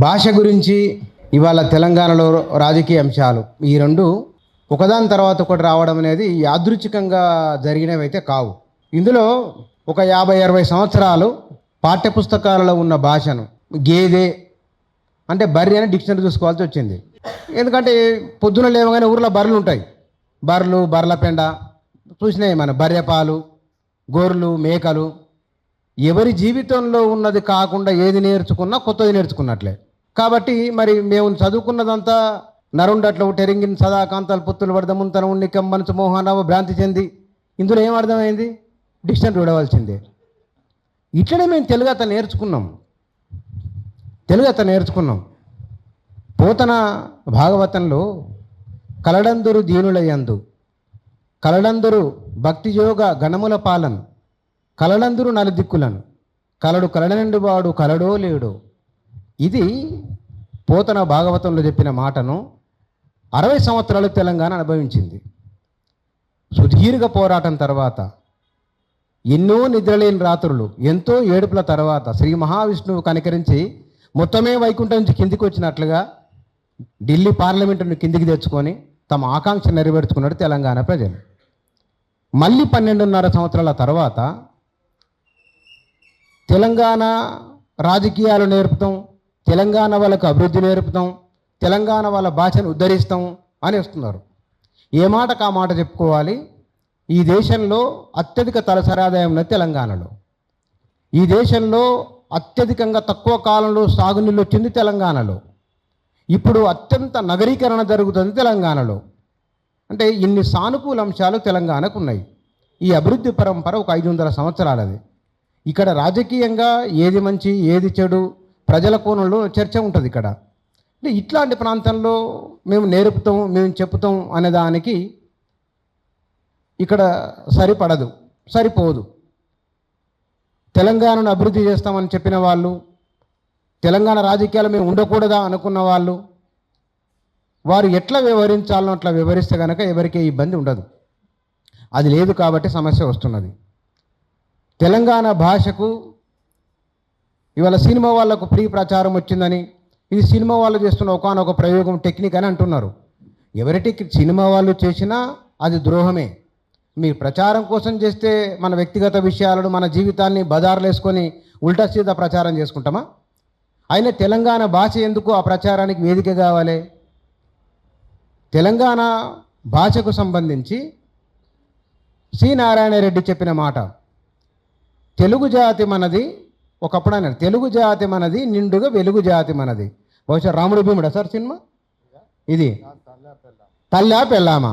భాష గురించి ఇవాళ తెలంగాణలో రాజకీయ అంశాలు ఈ రెండు ఒకదాని తర్వాత ఒకటి రావడం అనేది యాదృచ్ఛికంగా జరిగినవి అయితే కావు. ఇందులో ఒక 50-60 సంవత్సరాలు పాఠ్యపుస్తకాలలో ఉన్న భాషను గేదె అంటే బర్రె అని డిక్షనరీ చూసుకోవాల్సి వచ్చింది. ఎందుకంటే పొద్దున లేవగానే ఊర్లో బర్రెలు ఉంటాయి, బర్రెల పెండ చూసినాయి, మన బర్రె పాలు, గొర్రెలు, మేకలు. ఎవరి జీవితంలో ఉన్నది కాకుండా ఏది నేర్చుకున్నా కొత్తది నేర్చుకున్నట్లే. కాబట్టి మరి మేము చదువుకున్నదంతా నరుండట్లు టెరింగిన్ సదాకాంతాలు పుత్తులు వడదముంతన ఉన్నికం మనసు మోహనావ భ్రాంతి చెంది ఇందులో ఏం అర్థమైంది? డిక్షనరీ చూడవలసిందే. ఇట్లనే మేము తెలుగు నేర్చుకున్నాం. పోతన భాగవతంలో కలడందురు దీనులయందు కలడందురు భక్తియోగ గణముల పాలన్ కలడందురు నలుదిక్కులను కలడనండు వాడు కలడో లేడో. ఇది పోతన భాగవతంలో చెప్పిన మాటను 60 సంవత్సరాలు తెలంగాణ అనుభవించింది. సుదీర్ఘ పోరాటం తర్వాత, ఎన్నో నిద్రలేని రాత్రులు, ఎంతో ఏడుపుల తర్వాత శ్రీ మహావిష్ణువు కనికరించి మొత్తమే వైకుంఠం నుంచి కిందికి వచ్చినట్లుగా ఢిల్లీ పార్లమెంటును కిందికి తెచ్చుకొని తమ ఆకాంక్ష నెరవేర్చుకున్నాడు తెలంగాణ ప్రజలు. మళ్ళీ 12.5 సంవత్సరాల తర్వాత తెలంగాణ రాజకీయాలు నేర్పుతాం, తెలంగాణ వాళ్ళకు అభివృద్ధి నేర్పుతాం, తెలంగాణ వాళ్ళ భాషను ఉద్ధరిస్తాం అని వస్తున్నారు. ఏ మాటకు ఆ మాట చెప్పుకోవాలి. ఈ దేశంలో అత్యధిక తలసరి ఆదాయం ఉన్నది తెలంగాణలో. ఈ దేశంలో అత్యధికంగా తక్కువ కాలంలో సాగునీళ్ళు వచ్చింది తెలంగాణలో. ఇప్పుడు అత్యంత నగరీకరణ జరుగుతుంది తెలంగాణలో. అంటే ఇన్ని సానుకూల అంశాలు తెలంగాణకు ఉన్నాయి. ఈ అభివృద్ధి పరంపర ఒక 500 సంవత్సరాలది. ఇక్కడ రాజకీయంగా ఏది మంచి ఏది చెడు ప్రజల కోణంలో చర్చ ఉంటుంది. ఇక్కడ అంటే ఇట్లాంటి ప్రాంతంలో మేము నేర్పుతాం, మేము చెప్తాం అనేదానికి ఇక్కడ సరిపోదు. తెలంగాణను అభివృద్ధి చేస్తామని చెప్పిన వాళ్ళు, తెలంగాణ రాజకీయాలు మేము ఉండకూడదా అనుకున్న వాళ్ళు, వారు ఎట్లా వ్యవహరించాలో అట్లా వ్యవహరిస్తే కనుక ఎవరికీ ఇబ్బంది ఉండదు. అది లేదు కాబట్టి సమస్య వస్తున్నది. తెలంగాణ భాషకు ఇవాళ సినిమా వాళ్ళకు ఫ్రీ ప్రచారం వచ్చిందని, ఇది సినిమా వాళ్ళు చేస్తున్న ఒకానొక ప్రయోగం, టెక్నిక్ అని అంటున్నారు. సినిమా వాళ్ళు చేసినా అది ద్రోహమే. మీరు ప్రచారం కోసం చేస్తే మన వ్యక్తిగత విషయాలను, మన జీవితాన్ని బజార్లు వేసుకొని ఉల్టా సీదా ప్రచారం చేసుకుంటామా? అయినా తెలంగాణ భాష ఎందుకు ఆ ప్రచారానికి వేదిక కావాలి? తెలంగాణ భాషకు సంబంధించి సి నారాయణ రెడ్డి చెప్పిన మాట, తెలుగు జాతి మనది, ఒకప్పుడు ఆయన తెలుగు జాతి మనది, నిండుగా వెలుగు జాతి మనది. బహుశా రాముడు భీముడా సార్ సినిమా ఇది? తల్లా పెళ్ళామా.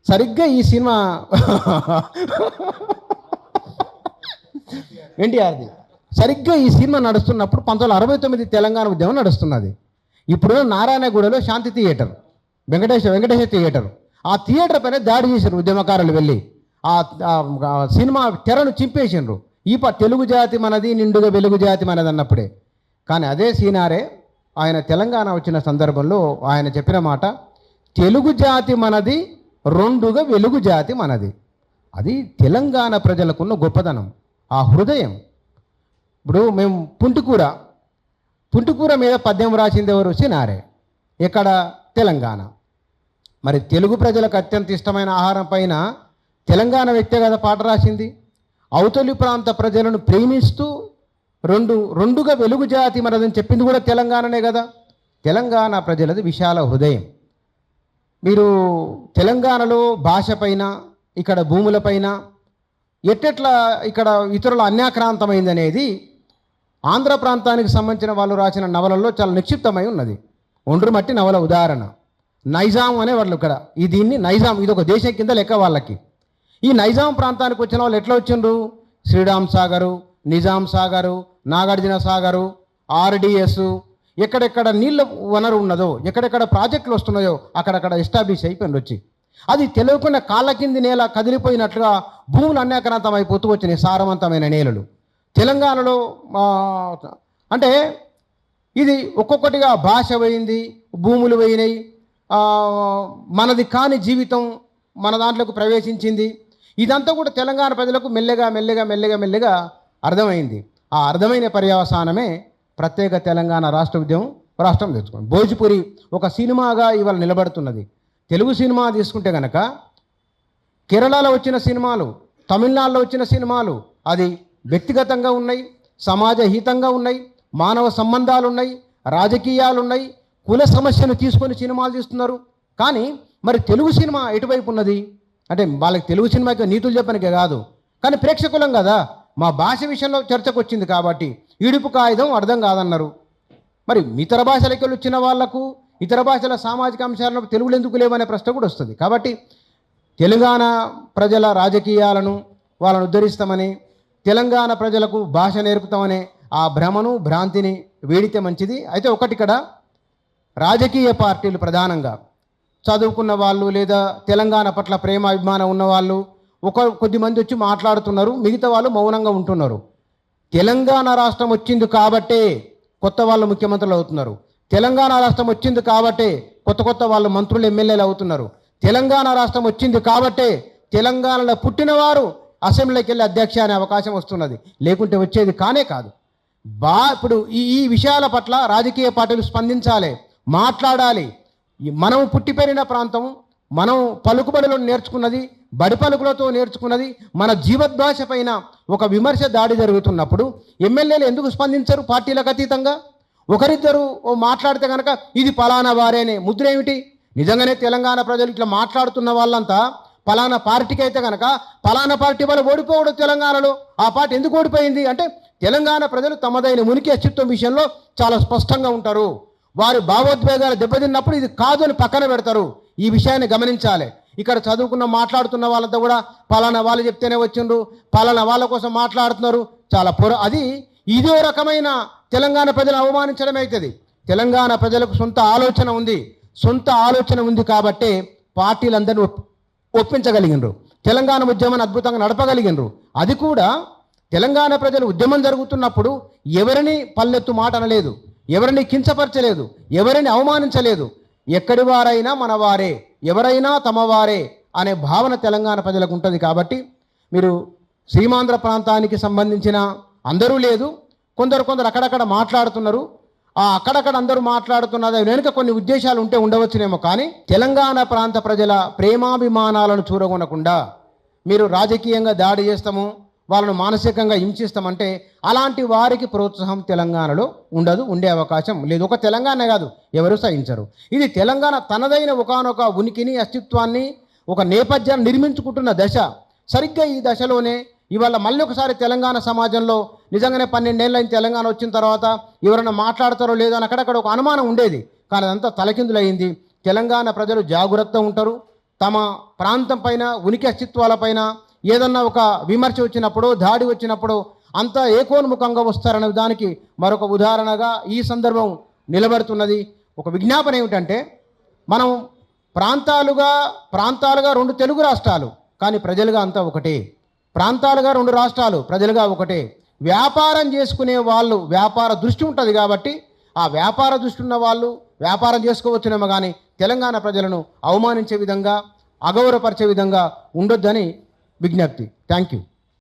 సరిగ్గా ఈ సినిమా ఎన్టీఆర్ది. సరిగ్గా ఈ సినిమా నడుస్తున్నప్పుడు 1969 తెలంగాణ ఉద్యమం నడుస్తున్నది. ఇప్పుడు నారాయణగూడలో శాంతి థియేటర్, వెంకటేశ థియేటర్, ఆ థియేటర్ పైన దాడి చేశారు ఉద్యమకారులు. వెళ్ళి ఆ సినిమా తెరను చింపేసిండ్రు. తెలుగు జాతి మనది, నిండుగా వెలుగు జాతి మనది అన్నప్పుడే. కానీ అదే సీనారే ఆయన తెలంగాణ వచ్చిన సందర్భంలో ఆయన చెప్పిన మాట, తెలుగు జాతి మనది, రెండుగా వెలుగు జాతి మనది. అది తెలంగాణ ప్రజలకున్న గొప్పదనం, ఆ హృదయం. ఇప్పుడు మేము పుంటికూర మీద పద్యం రాసింది ఎవరు? సీనారే. ఎక్కడ? తెలంగాణ. మరి తెలుగు ప్రజలకు అత్యంత ఇష్టమైన ఆహారం పైన తెలంగాణ వ్యక్తిగత పాట రాసింది. అవతలి ప్రాంత ప్రజలను ప్రేమిస్తూ రెండుగా వెలుగు జాతి మనదని చెప్పింది కూడా తెలంగాణనే కదా. తెలంగాణ ప్రజలది విశాల హృదయం. మీరు తెలంగాణలో భాష పైన, ఇక్కడ భూములపైన ఎట్టెట్లా ఇక్కడ ఇతరుల అన్యాక్రాంతమైందనేది ఆంధ్ర ప్రాంతానికి సంబంధించిన వాళ్ళు రాసిన నవలల్లో చాలా నిక్షిప్తమై ఉన్నది. ఒండ్రుమట్టి నవల ఉదాహరణ. నైజాం అనేవాళ్ళు ఇక్కడ, దీన్ని నైజాం, ఇది ఒక దేశం కింద లెక్క వాళ్ళకి. ఈ నైజాం ప్రాంతానికి వచ్చిన వాళ్ళు ఎట్లా వచ్చిండ్రు? శ్రీరామ్ సాగరు, నిజాం సాగరు, నాగార్జున సాగరు, ఆర్డిఎస్, ఎక్కడెక్కడ నీళ్ళ వనరు ఉన్నదో, ఎక్కడెక్కడ ప్రాజెక్టులు వస్తున్నాయో అక్కడక్కడ ఎస్టాబ్లిష్ అయిపోయింది వచ్చి. అది తెలియకుండా కాళ్ళ కింది నేల కదిలిపోయినట్లుగా భూములు అన్యాక్రాంతం అయిపోతూ వచ్చినాయి, సారవంతమైన నేలలు తెలంగాణలో. అంటే ఇది ఒక్కొక్కటిగా భాష పోయింది, భూములు పోయినాయి, మనది కాని జీవితం మన దాంట్లోకి ప్రవేశించింది. ఇదంతా కూడా తెలంగాణ ప్రజలకు మెల్లగా అర్థమైంది. ఆ అర్థమైన పర్యవసానమే ప్రత్యేక తెలంగాణ రాష్ట్ర ఉద్యమం రాష్ట్రం తెచ్చుకోండి. భోజ్పురి ఒక సినిమాగా ఇవాళ నిలబడుతున్నది. తెలుగు సినిమా తీసుకుంటే కనుక కేరళలో వచ్చిన సినిమాలు, తమిళనాడులో వచ్చిన సినిమాలు అది వ్యక్తిగతంగా ఉన్నాయి, సమాజ హితంగా ఉన్నాయి, మానవ సంబంధాలు ఉన్నాయి, రాజకీయాలు ఉన్నాయి, కుల సమస్యను తీసుకొని సినిమాలు తీస్తున్నారు. కానీ మరి తెలుగు సినిమా ఎటువైపు ఉన్నది అంటే వాళ్ళకి తెలుగు సినిమాకి నీతులు చెప్పనికే కాదు, కానీ ప్రేక్షకులం కదా, మా భాష విషయంలో చర్చకు వచ్చింది కాబట్టి ఈడుపు కాగితం అర్థం కాదన్నారు. మరి ఇతర భాషలకి వచ్చిన వాళ్లకు ఇతర భాషల సామాజిక అంశాలను తెలుగులో ఎందుకు లేవనే ప్రశ్న కూడా వస్తుంది. కాబట్టి తెలంగాణ ప్రజల రాజకీయాలను వాళ్ళను ఉద్ధరిస్తామని, తెలంగాణ ప్రజలకు భాష నేర్పుతామనే ఆ భ్రమను భ్రాంతిని వీడితే మంచిది. అయితే ఒకటి ఇక్కడ రాజకీయ పార్టీలు ప్రధానంగా చదువుకున్న వాళ్ళు లేదా తెలంగాణ పట్ల ప్రేమ అభిమానం ఉన్నవాళ్ళు కొద్దిమంది వచ్చి మాట్లాడుతున్నారు, మిగతా వాళ్ళు మౌనంగా ఉంటున్నారు. తెలంగాణ రాష్ట్రం వచ్చింది కాబట్టే కొత్త వాళ్ళు ముఖ్యమంత్రులు అవుతున్నారు, తెలంగాణ రాష్ట్రం వచ్చింది కాబట్టే కొత్త వాళ్ళు మంత్రులు ఎమ్మెల్యేలు అవుతున్నారు, తెలంగాణ రాష్ట్రం వచ్చింది కాబట్టే తెలంగాణలో పుట్టినవారు అసెంబ్లీకి వెళ్ళి అధ్యక్ష అనే అవకాశం వస్తున్నది, లేకుంటే వచ్చేది కానే కాదు. ఇప్పుడు ఈ విషయాల పట్ల రాజకీయ పార్టీలు స్పందించాలి, మాట్లాడాలి. మనం పుట్టి పెరిగిన ప్రాంతం, మనం పలుకుబడిలో నేర్చుకున్నది, బడి పలుకులతో నేర్చుకున్నది, మన జీవద్భాష పైన ఒక విమర్శ దాడి జరుగుతున్నప్పుడు ఎమ్మెల్యేలు ఎందుకు స్పందించరు? పార్టీలకు అతీతంగా ఒకరిద్దరు మాట్లాడితే కనుక ఇది పలానా వారేనే ముద్ర ఏమిటి? నిజంగానే తెలంగాణ ప్రజలు ఇట్లా మాట్లాడుతున్న వాళ్ళంతా పలానా పార్టీకి అయితే కనుక పలానా పార్టీ వాళ్ళు ఓడిపోవడం తెలంగాణలో, ఆ పార్టీ ఎందుకు ఓడిపోయింది అంటే తెలంగాణ ప్రజలు తమదైన ఉనికి అస్తిత్వం విషయంలో చాలా స్పష్టంగా ఉంటారు. వారి భావోద్వేగాలు దెబ్బతిన్నప్పుడు ఇది కాదు అని పక్కన పెడతారు. ఈ విషయాన్ని గమనించాలి. ఇక్కడ చదువుకున్న మాట్లాడుతున్న వాళ్ళంతా కూడా పలానా వాళ్ళు చెప్తేనే వచ్చిండ్రు, పలానా వాళ్ళ కోసం మాట్లాడుతున్నారు, చాలా అది ఇదో రకమైన తెలంగాణ ప్రజలను అవమానించడం అవుతుంది. తెలంగాణ ప్రజలకు సొంత ఆలోచన ఉంది కాబట్టే పార్టీలందరినీ ఒప్పించగలిగినరు, తెలంగాణ ఉద్యమాన్ని అద్భుతంగా నడపగలిగినరు. అది కూడా తెలంగాణ ప్రజలు ఉద్యమం జరుగుతున్నప్పుడు ఎవరిని పల్లెత్తు మాట అనలేదు, ఎవరిని కించపరచలేదు, ఎవరిని అవమానించలేదు. ఎక్కడి వారైనా మన వారే, ఎవరైనా తమ వారే అనే భావన తెలంగాణ ప్రజలకు ఉంటుంది. కాబట్టి మీరు సీమాంధ్ర ప్రాంతానికి సంబంధించిన అందరూ లేదు, కొందరు అక్కడక్కడ మాట్లాడుతున్నారు. ఆ అక్కడక్కడ అందరూ మాట్లాడుతున్నది వెనుక కొన్ని ఉద్దేశాలు ఉంటే ఉండవచ్చునేమో, కానీ తెలంగాణ ప్రాంత ప్రజల ప్రేమాభిమానాలను చూరగొనకుండా మీరు రాజకీయంగా దాడి చేస్తాము, వాళ్ళను మానసికంగా హింసిస్తామంటే అలాంటి వారికి ప్రోత్సాహం తెలంగాణలో ఉండదు, ఉండే అవకాశం లేదు. ఒక తెలంగాణ కాదు, ఎవరు సహించరు. ఇది తెలంగాణ తనదైన ఒకానొక ఉనికిని, అస్తిత్వాన్ని, ఒక నేపథ్యాన్ని నిర్మించుకుంటున్న దశ. సరిగ్గా ఈ దశలోనే ఇవాళ మళ్ళీ ఒకసారి తెలంగాణ సమాజంలో నిజంగానే 12 ఏళ్ళైన తెలంగాణ వచ్చిన తర్వాత ఎవరైనా మాట్లాడతారో లేదో అని అక్కడక్కడ ఒక అనుమానం ఉండేది, కానీ అదంతా తలకిందులైంది. తెలంగాణ ప్రజలు జాగ్రత్త ఉంటారు. తమ ప్రాంతం పైన, ఉనికి అస్తిత్వాలపైన ఏదన్నా ఒక విమర్శ వచ్చినప్పుడు, దాడి వచ్చినప్పుడు అంతా ఏకోన్ముఖంగా వస్తారనే దానికి మరొక ఉదాహరణగా ఈ సందర్భం నిలబడుతున్నది. ఒక విజ్ఞాపన ఏమిటంటే, మనం ప్రాంతాలుగా 2 తెలుగు రాష్ట్రాలు, కానీ ప్రజలుగా అంతా ఒకటే. ప్రాంతాలుగా 2 రాష్ట్రాలు, ప్రజలుగా ఒకటే. వ్యాపారం చేసుకునే వాళ్ళు వ్యాపార దృష్టి ఉంటుంది కాబట్టి ఆ వ్యాపార దృష్టి ఉన్న వాళ్ళు వ్యాపారం చేసుకోవచ్చునేమో, కానీ తెలంగాణ ప్రజలను అవమానించే విధంగా, అగౌరవపరిచే విధంగా ఉండొద్దని విజ్ఞప్తి. Thank you.